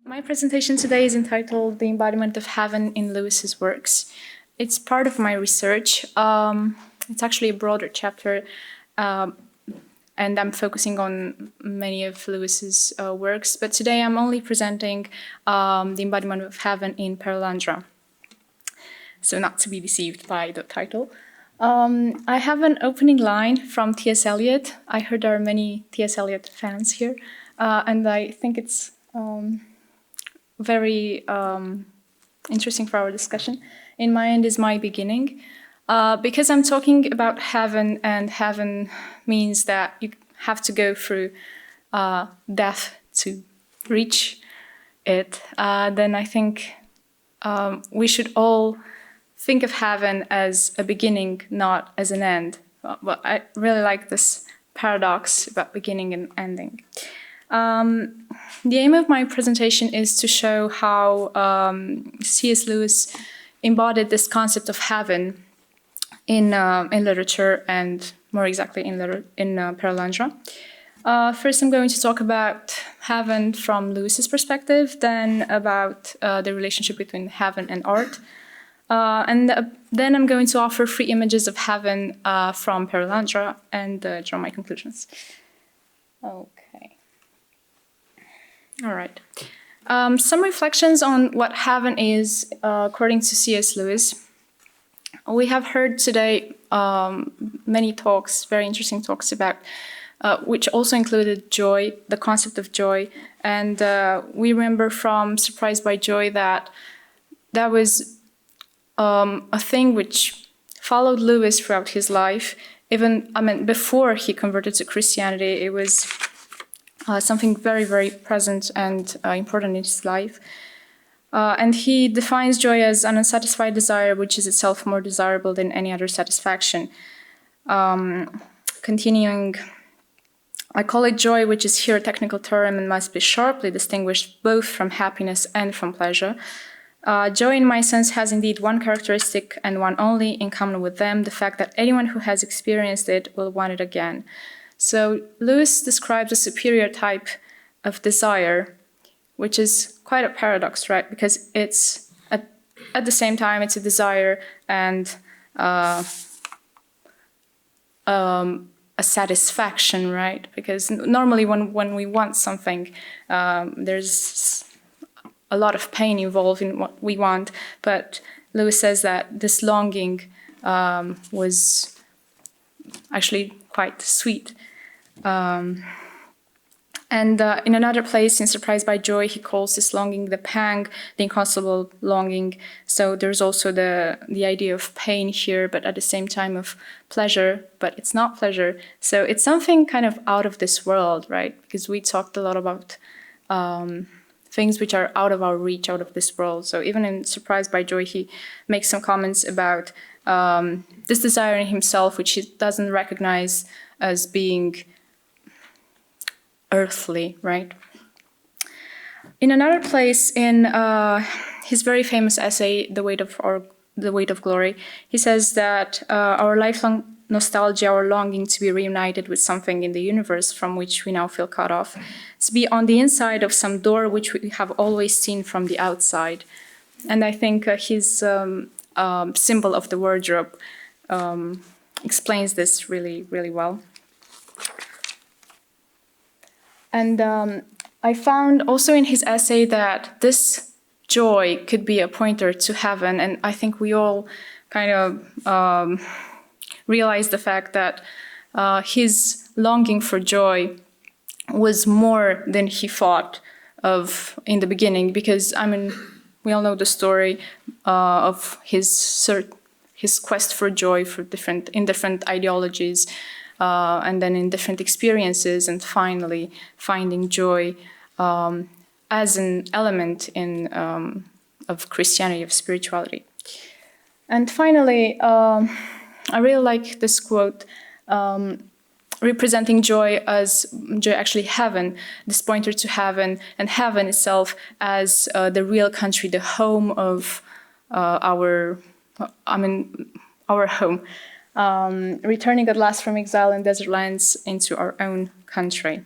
My presentation today is entitled The Embodiment of Heaven in Lewis's Works. It's part of my research. It's actually a broader chapter, and I'm focusing on many of Lewis's works, but today I'm only presenting The Embodiment of Heaven in Perelandra. So not to be deceived by the title. I have an opening line from T.S. Eliot. I heard there are many T.S. Eliot fans here, and I think it's very interesting for our discussion. In my end is my beginning. Because I'm talking about heaven, and heaven means that you have to go through death to reach it, then I think we should all think of heaven as a beginning, not as an end. Well, I really like this paradox about beginning and ending. The aim of my presentation is to show how C.S. Lewis embodied this concept of heaven in literature, and more exactly in Perelandra. First, I'm going to talk about heaven from Lewis's perspective, then about the relationship between heaven and art. Then I'm going to offer 3 images of heaven from Perelandra and draw my conclusions. Okay. All right. Some reflections on what heaven is, according to C.S. Lewis. We have heard today many talks, very interesting talks about, which also included joy, the concept of joy. And we remember from Surprised by Joy that was a thing which followed Lewis throughout his life. Before he converted to Christianity, it was something very, very present and important in his life. And he defines joy as an unsatisfied desire, which is itself more desirable than any other satisfaction. Continuing, I call it joy, which is here a technical term and must be sharply distinguished both from happiness and from pleasure. Joy, in my sense, has indeed one characteristic and one only in common with them, the fact that anyone who has experienced it will want it again. So Lewis describes a superior type of desire, which is quite a paradox, right? Because it's at the same time it's a desire and a satisfaction, right? Because normally when we want something, there's a lot of pain involved in what we want. But Lewis says that this longing was actually quite sweet. And in another place, in Surprised by Joy, he calls this longing the pang, the inconsolable longing. So there's also the idea of pain here, but at the same time of pleasure, but it's not pleasure. So it's something kind of out of this world, right? Because we talked a lot about things which are out of our reach, out of this world. So even in Surprised by Joy, he makes some comments about this desire in himself, which he doesn't recognize as being earthly, right? In another place, in his very famous essay, The Weight of Glory, he says that our lifelong nostalgia, our longing to be reunited with something in the universe from which we now feel cut off, to be on the inside of some door which we have always seen from the outside. And I think his symbol of the wardrobe explains this really, really well. And I found also in his essay that this joy could be a pointer to heaven. And I think we all kind of realize the fact that his longing for joy was more than he thought of in the beginning. Because, we all know the story of his quest for joy in different ideologies, and then in different experiences, and finally finding joy as an element of Christianity, of spirituality. And finally, I really like this quote representing joy as actually heaven, this pointer to heaven, and heaven itself as the real country, the home of our home. Returning at last from exile in desert lands into our own country.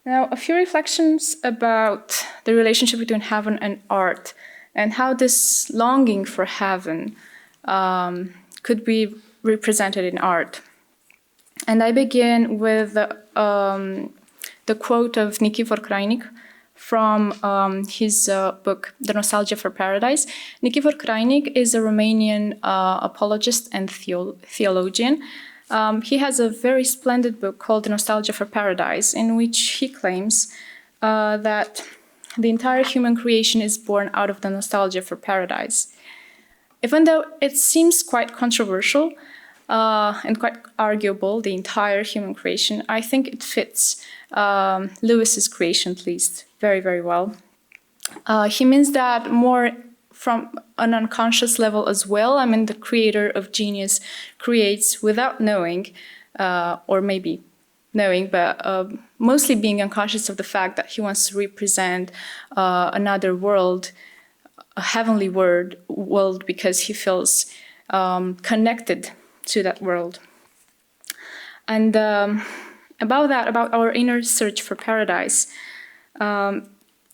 Now, a few reflections about the relationship between heaven and art, and how this longing for heaven could be represented in art. And I begin with the quote of Nikifor Krajnik from his book, The Nostalgia for Paradise. Nikifor Krajnik is a Romanian apologist and theologian. He has a very splendid book called The Nostalgia for Paradise, in which he claims that the entire human creation is born out of the nostalgia for paradise. Even though it seems quite controversial and quite arguable, the entire human creation, I think it fits Lewis's creation, at least, very, very well. He means that more from an unconscious level as well. I mean, the creator of genius creates without knowing, or maybe knowing, but mostly being unconscious of the fact that he wants to represent another world, a heavenly world, because he feels connected to that world. And about our inner search for paradise,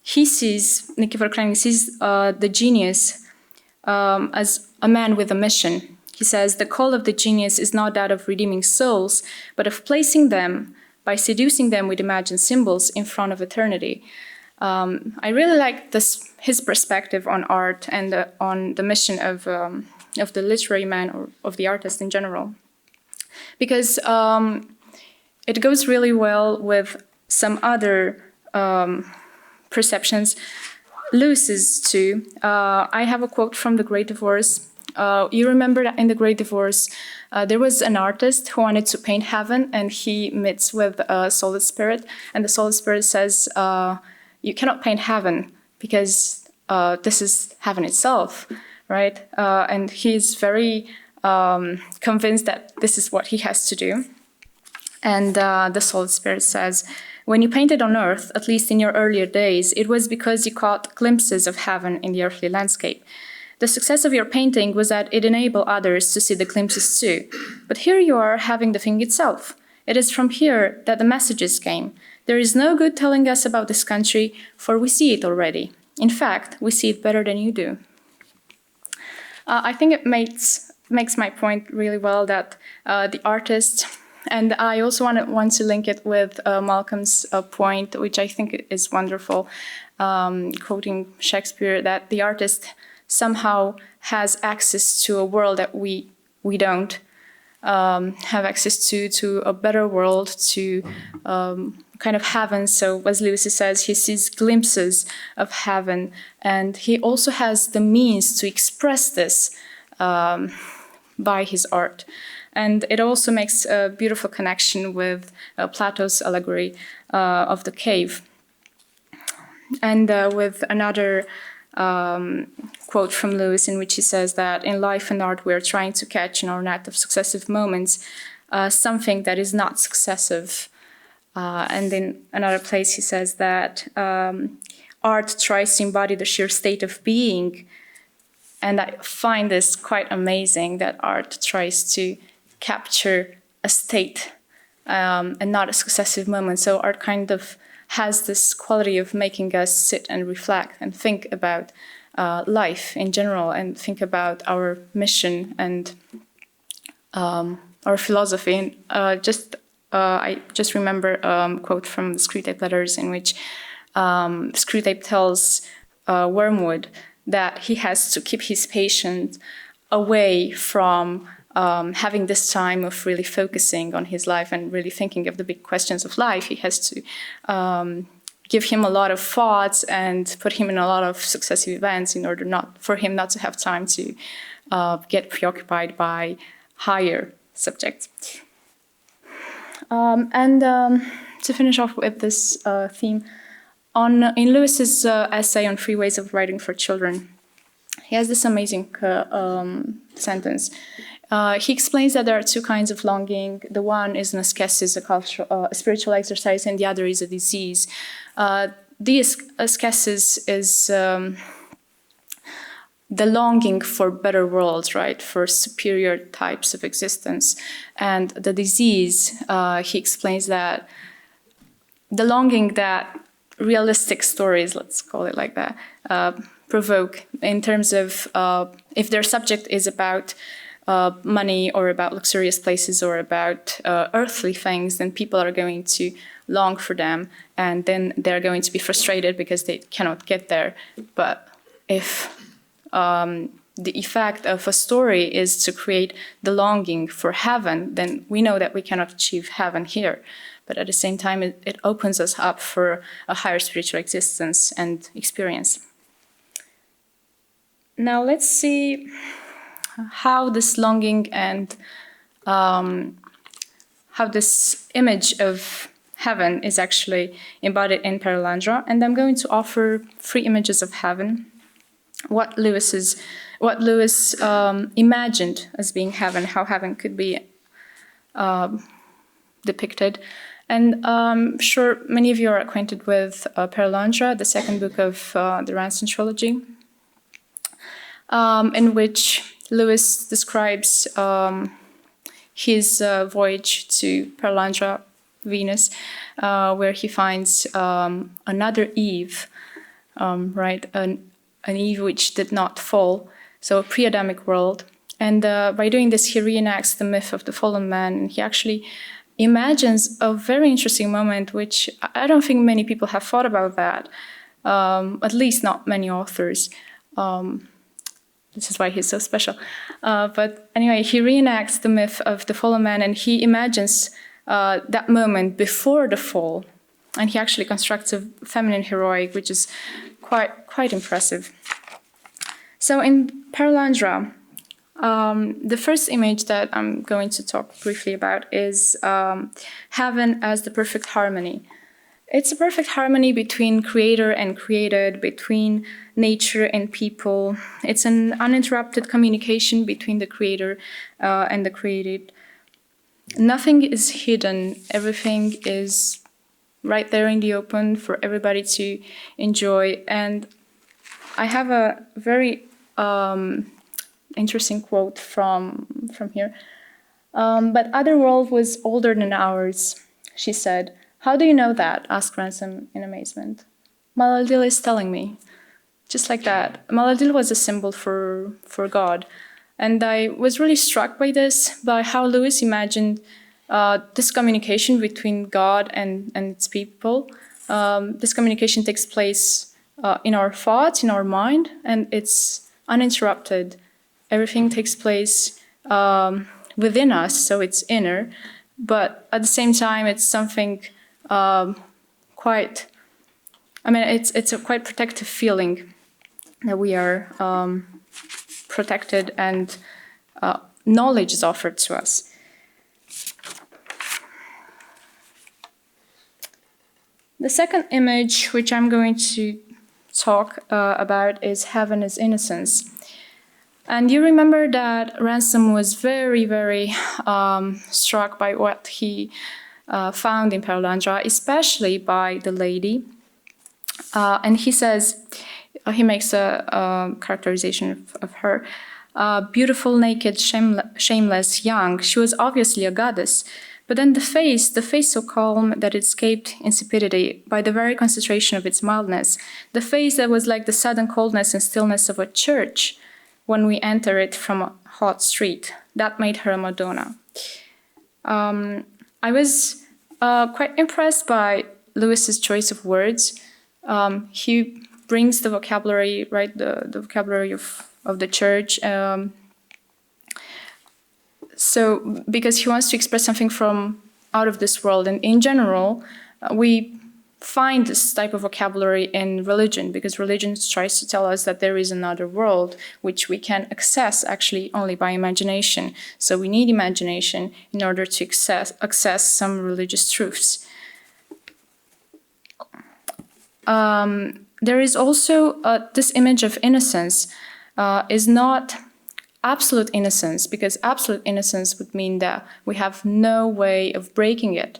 Nikifor Krajnik sees the genius as a man with a mission. He says, the call of the genius is not that of redeeming souls, but of placing them, by seducing them with imagined symbols, in front of eternity. I really like his perspective on art and on the mission of the literary man, or of the artist in general, because it goes really well with some other perceptions, Lewis's too. I have a quote from The Great Divorce. You remember that in The Great Divorce, there was an artist who wanted to paint heaven, and he meets with a soulless spirit, and the soulless spirit says, you cannot paint heaven because this is heaven itself, right? And he's very convinced that this is what he has to do. And the soulless spirit says, when you painted on earth, at least in your earlier days, it was because you caught glimpses of heaven in the earthly landscape. The success of your painting was that it enabled others to see the glimpses too. But here you are having the thing itself. It is from here that the messages came. There is no good telling us about this country, for we see it already. In fact, we see it better than you do. I think it makes my point really well, that the artist, and I also want to link it with Malcolm's point, which I think is wonderful, quoting Shakespeare, that the artist somehow has access to a world that we don't have access to a better world, to kind of heaven. So as Lewis says, he sees glimpses of heaven, and he also has the means to express this by his art. And it also makes a beautiful connection with Plato's allegory of the cave. And with another quote from Lewis, in which he says that in life and art we are trying to catch in our net of successive moments something that is not successive. And in another place he says that art tries to embody the sheer state of being. And I find this quite amazing, that art tries to capture a state and not a successive moment. So art kind of has this quality of making us sit and reflect and think about life in general, and think about our mission and our philosophy. And I just remember a quote from the Screwtape Letters, in which Screwtape tells Wormwood that he has to keep his patient away from having this time of really focusing on his life and really thinking of the big questions of life. He has to give him a lot of thoughts and put him in a lot of successive events in order for him not to have time to get preoccupied by higher subjects. To finish off with this theme, in Lewis's essay on Free Ways of Writing for Children, he has this amazing sentence. He explains that there are two kinds of longing. The one is an ascesis, a spiritual exercise, and the other is a disease. The ascesis is the longing for better worlds, right, for superior types of existence. And the disease, he explains that the longing that realistic stories, let's call it like that, provoke in terms of if their subject is about money or about luxurious places or about earthly things, then people are going to long for them, and then they're going to be frustrated because they cannot get there. But if the effect of a story is to create the longing for heaven, then we know that we cannot achieve heaven here. But at the same time, it opens us up for a higher spiritual existence and experience. Now let's see how this longing and how this image of heaven is actually embodied in Perelandra. And I'm going to offer 3 images of heaven, what Lewis imagined as being heaven, how heaven could be depicted. And I'm sure many of you are acquainted with Perelandra, the second book of the Ransom trilogy, in which Lewis describes his voyage to Perelandra, Venus, where he finds another Eve, right? An Eve which did not fall, so a pre-Adamic world. And by doing this, he reenacts the myth of the fallen man. And he actually imagines a very interesting moment, which I don't think many people have thought about that, at least not many authors. This is why he's so special. But anyway, he reenacts the myth of the fallen man, and he imagines that moment before the fall. And he actually constructs a feminine heroic, which is quite impressive. So in Perelandra, the first image that I'm going to talk briefly about is heaven as the perfect harmony. It's a perfect harmony between creator and created, between nature and people. It's an uninterrupted communication between the creator and the created. Nothing is hidden. Everything is right there in the open for everybody to enjoy. And I have a very interesting quote from here. But other world was older than ours, she said. How do you know that? Asked Ransom in amazement. Maladil is telling me. Just like that. Maladil was a symbol for God. And I was really struck by this, by how Lewis imagined this communication between God and its people. This communication takes place in our thoughts, in our mind, and it's uninterrupted. Everything takes place within us, so it's inner. But at the same time, it's something it's a quite protective feeling that we are protected and knowledge is offered to us. The second image, which I'm going to talk about, is heaven as innocence. And you remember that Ransom was very, very struck by what he found in Perelandra, especially by the lady. And he says, he makes a characterization of her. Beautiful, naked, shameless, young. She was obviously a goddess. But then the face so calm that it escaped insipidity by the very concentration of its mildness. The face that was like the sudden coldness and stillness of a church when we enter it from a hot street. That made her a Madonna. I was quite impressed by Lewis's choice of words. He brings the vocabulary, right, the vocabulary of the church. So because he wants to express something from out of this world. And in general, we find this type of vocabulary in religion, because religion tries to tell us that there is another world which we can access actually only by imagination. So we need imagination in order to access some religious truths. There is also this image of innocence is not absolute innocence, because absolute innocence would mean that we have no way of breaking it.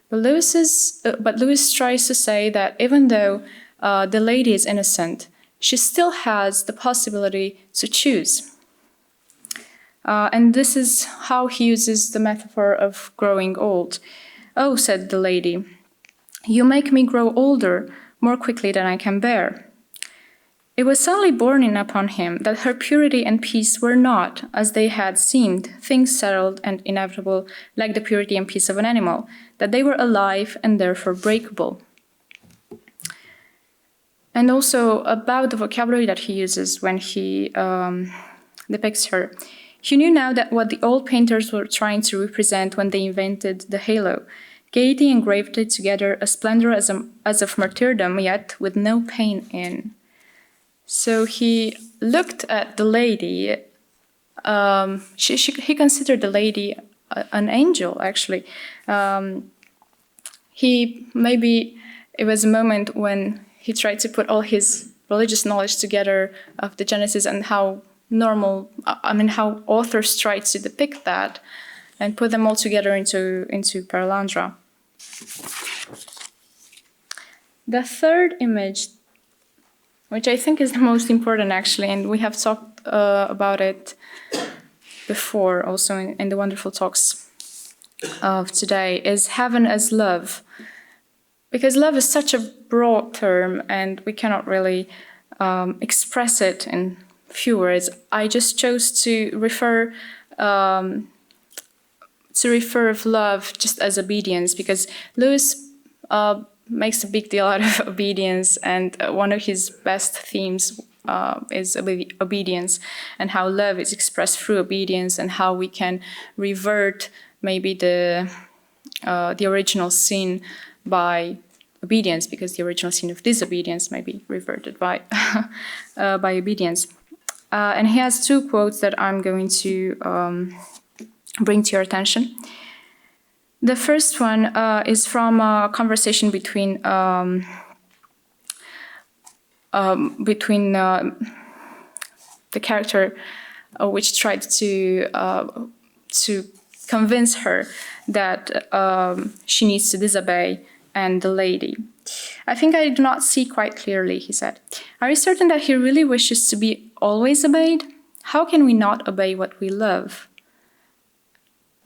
But Lewis tries to say that even though the lady is innocent, she still has the possibility to choose. And this is how he uses the metaphor of growing old. Oh, said the lady, You make me grow older more quickly than I can bear. It was suddenly borne in upon him that her purity and peace were not, as they had seemed, things settled and inevitable, like the purity and peace of an animal, that they were alive and therefore breakable. And also about the vocabulary that he uses when he depicts her. He knew now that what the old painters were trying to represent when they invented the halo. Gaiety engraved it together, a splendor as of martyrdom, yet with no pain in. So he looked at the lady. He considered the lady an angel, actually. It was a moment when he tried to put all his religious knowledge together of the Genesis and how authors try to depict that and put them all together into Paralandra. The third image, which I think is the most important actually, and we have talked about it before also in the wonderful talks of today, is heaven as love. Because love is such a broad term and we cannot really express it in few words. I just chose to refer of love just as obedience, because Lewis makes a big deal out of obedience, and one of his best themes is obedience, and how love is expressed through obedience, and how we can revert maybe the original sin by obedience, because the original sin of disobedience may be reverted by by obedience. And he has two quotes that I'm going to bring to your attention. The first one is from a conversation between the character which tried to convince her that she needs to disobey, and the lady. I think I do not see quite clearly, he said. Are you certain that he really wishes to be always obeyed? How can we not obey what we love?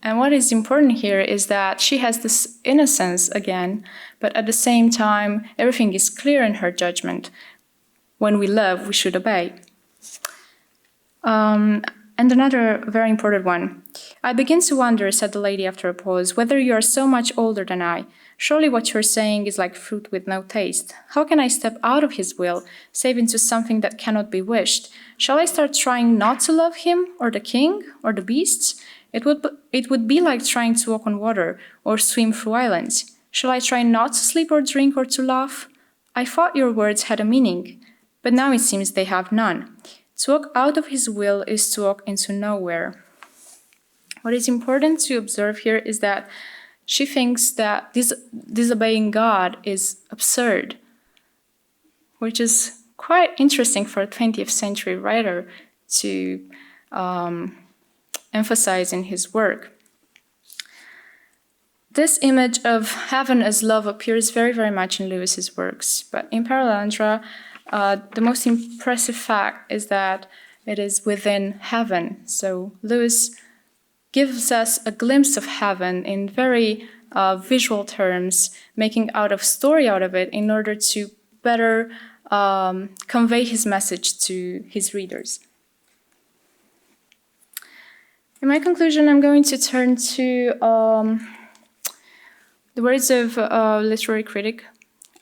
And what is important here is that she has this innocence again, but at the same time, everything is clear in her judgment. When we love, we should obey. And another very important one. I begin to wonder, said the lady after a pause, whether you are so much older than I. Surely what you're saying is like fruit with no taste. How can I step out of his will, save into something that cannot be wished? Shall I start trying not to love him, or the king, or the beasts? It would be like trying to walk on water, or swim through islands. Shall I try not to sleep or drink or to laugh? I thought your words had a meaning, but now it seems they have none. To walk out of his will is to walk into nowhere. What is important to observe here is that she thinks that disobeying God is absurd, which is quite interesting for a 20th century writer to emphasize in his work. This image of heaven as love appears very, very much in Lewis's works, but in Paralandra, the most impressive fact is that it is within heaven. So Lewis gives us a glimpse of heaven in very visual terms, making story out of it in order to better convey his message to his readers. In my conclusion, I'm going to turn to the words of a literary critic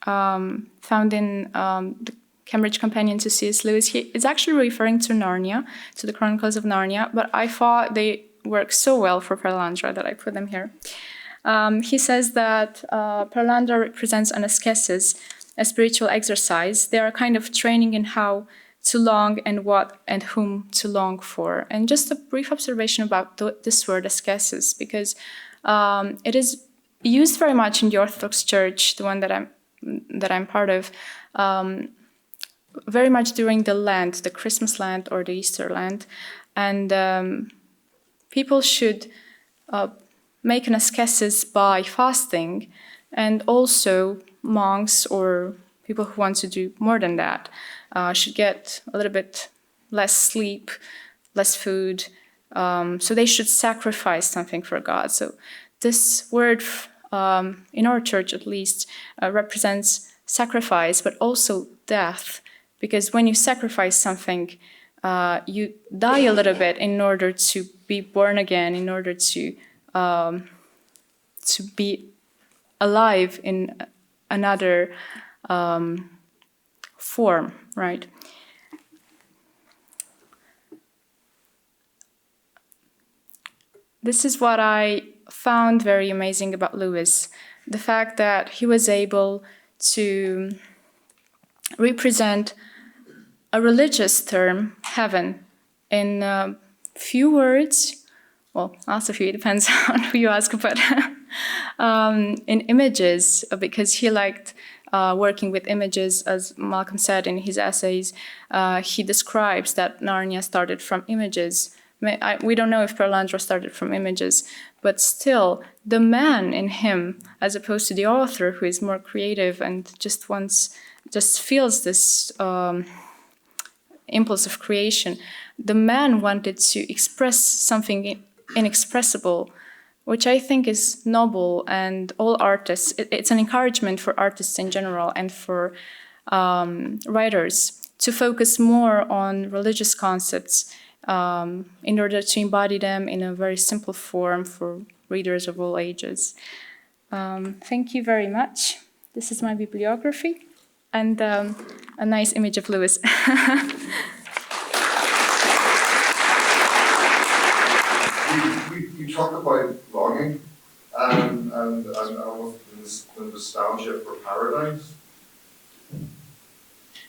found in the Cambridge Companion to C.S. Lewis. He is actually referring to Narnia, to the Chronicles of Narnia, but I thought they work so well for Paralandra that I put them here. He says that Paralandra represents an ascesis, a spiritual exercise. They are a kind of training in how to long and what and whom to long for. And just a brief observation about this word ascesis, because it is used very much in the Orthodox Church, the one that I'm part of, very much during the Lent, the Christmas Lent or the Easter Lent. And people should make an ascesis by fasting, and also monks or people who want to do more than that should get a little bit less sleep, less food, so they should sacrifice something for God. So this word in our church at least, represents sacrifice, but also death. Because when you sacrifice something, you die a little bit in order to be born again, in order to be alive in another form, right? This is what I found very amazing about Lewis, the fact that he was able to represent a religious term, heaven, in few words, well, also few, it depends on who you ask, but in images, because he liked working with images, as Malcolm said in his essays. He describes that Narnia started from images. We don't know if Perelandra started from images, but still, the man in him, as opposed to the author who is more creative and just feels this impulse of creation, the man wanted to express something inexpressible, which I think is noble, and all artists, it's an encouragement for artists in general and for writers to focus more on religious concepts in order to embody them in a very simple form for readers of all ages. Thank you very much. This is my bibliography and a nice image of Lewis. You talk about longing and almost the nostalgia for paradise.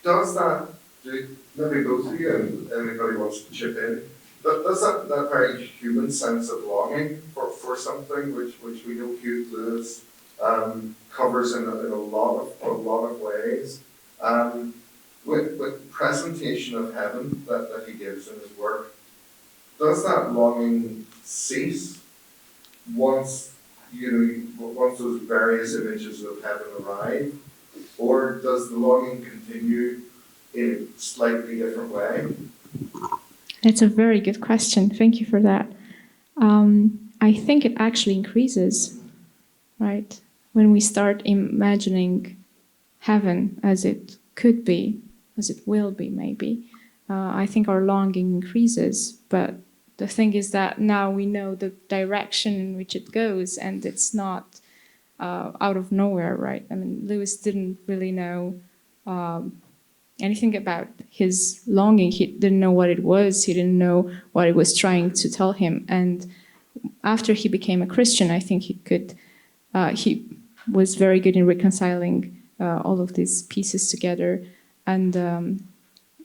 Does that, maybe both of you and anybody wants to chip in, but does that very human sense of longing for something which we know Hugh Lewis covers in a lot of ways, with presentation of heaven that he gives in his work, does that longing cease once those various images of heaven arrive, or does the longing continue in a slightly different way? That's a very good question. Thank you for that. I think it actually increases, right? When we start imagining heaven as it could be, as it will be, maybe, I think our longing increases. But the thing is that now we know the direction in which it goes, and it's not out of nowhere, right? I mean, Lewis didn't really know anything about his longing. He didn't know what it was. He didn't know what it was trying to tell him. And after he became a Christian, I think he was very good in reconciling all of these pieces together. And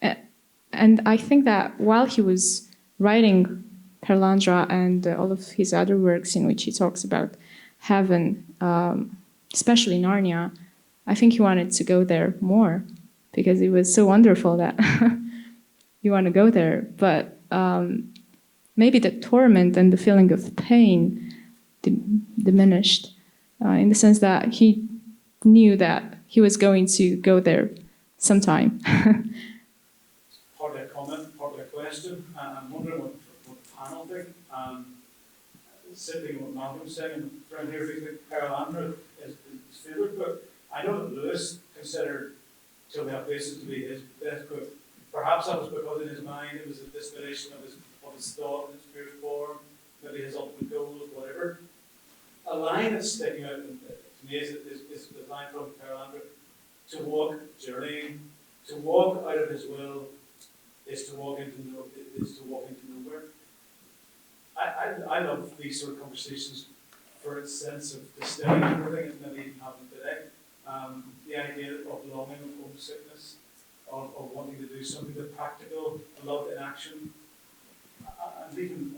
I think that while he was writing Perelandra and all of his other works in which he talks about heaven, especially Narnia, I think he wanted to go there more, because it was so wonderful that you want to go there. But maybe the torment and the feeling of pain diminished in the sense that he knew that he was going to go there sometime. Partly a comment, partly a question. I'm wondering what the panel think. Sitting with Malcolm saying around here, Perelandra is his favourite book. I know that Lewis considered Till We Have Places to be his best book. Perhaps that was because in his mind it was a distillation of his thought in its pure form, maybe his ultimate goals, whatever. A line that's sticking out to me is the line from Perelandra: to walk, journeying, to walk out of his will is to walk into nowhere. I love these sort of conversations for its sense of distilling everything that maybe even happened today. The idea of longing, of homesickness, of wanting to do something, the practical, love in action, and even,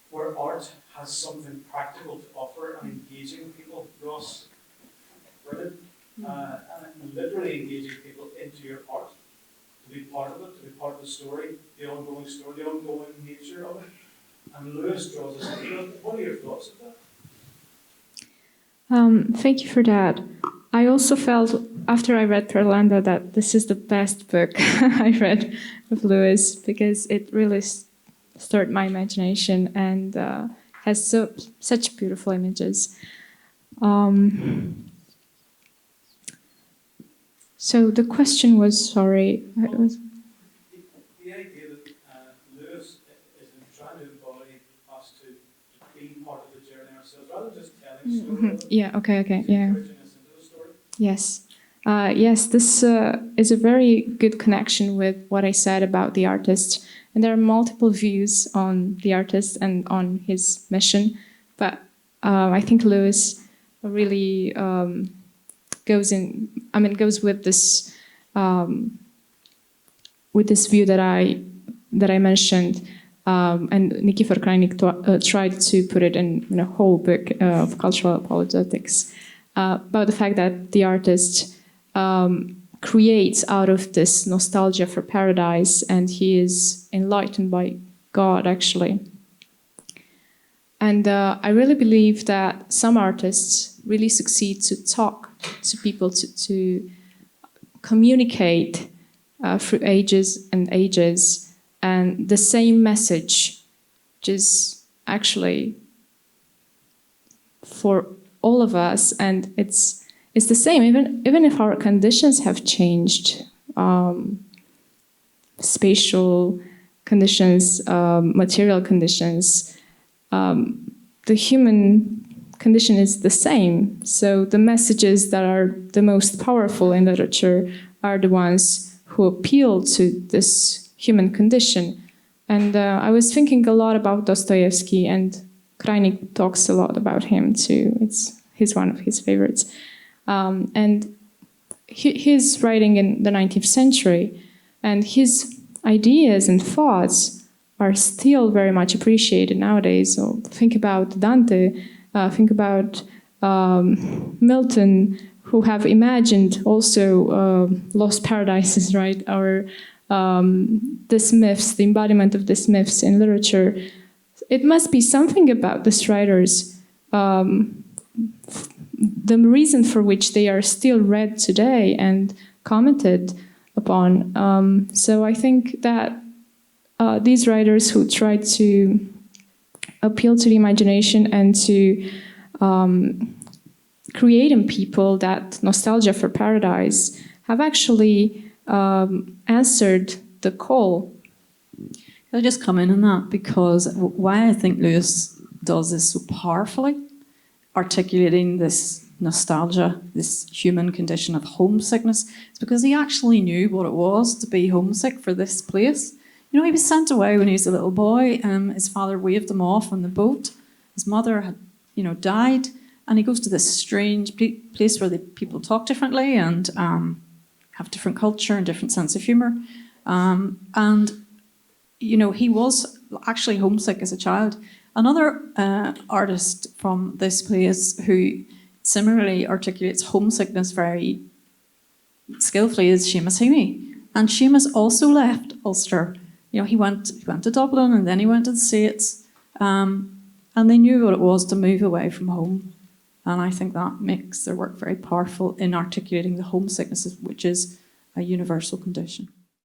where art has something practical to offer and engaging people. Ross, brilliant. And literally engaging people into your art, to be part of it, to be part of the story, the ongoing nature of it. And Lewis draws us into it. What are your thoughts of that? Thank you for that. I also felt, after I read Perelandra, that this is the best book I read of Lewis, because it really stirred my imagination, and has such beautiful images. So the question was, sorry, it was. The idea that Lewis is trying to embody us to be part of the journey ourselves, rather than just telling stories. Yeah, okay, yeah. Encouraging us into the story. Yes. Yes, this is a very good connection with what I said about the artist. And there are multiple views on the artist and on his mission. But I think Lewis really goes with this view that I mentioned. And Nikifor Krajnik tried to put it in a whole book of cultural apologetics about the fact that the artist creates out of this nostalgia for paradise, and he is enlightened by God, actually. And I really believe that some artists really succeed to talk to people, to communicate through ages and ages, and the same message, which is actually for all of us, and it's the same, even if our conditions have changed, spatial conditions, material conditions, the human condition is the same. So the messages that are the most powerful in literature are the ones who appeal to this human condition. And I was thinking a lot about Dostoevsky, and Krajnik talks a lot about him too. He's one of his favorites. And he's writing in the 19th century, and his ideas and thoughts are still very much appreciated nowadays. So think about Dante, think about Milton, who have imagined also lost paradises, right? Or these myths, the embodiment of these myths in literature. It must be something about these writers, the reason for which they are still read today and commented upon. So I think that these writers who try to appeal to the imagination and to create in people that nostalgia for paradise have actually answered the call. I'll just come in on that, because why I think Lewis does this so powerfully, articulating this nostalgia, this human condition of homesickness, is because he actually knew what it was to be homesick for this place. You know, he was sent away when he was a little boy. His father waved him off on the boat. His mother had, died, and he goes to this strange place where the people talk differently and have different culture and different sense of humour. He was actually homesick as a child. Another artist from this place who similarly articulates homesickness very skillfully is Seamus Heaney. And Seamus also left Ulster. He went to Dublin, and then he went to the States. And they knew what it was to move away from home. And I think that makes their work very powerful in articulating the homesickness, which is a universal condition.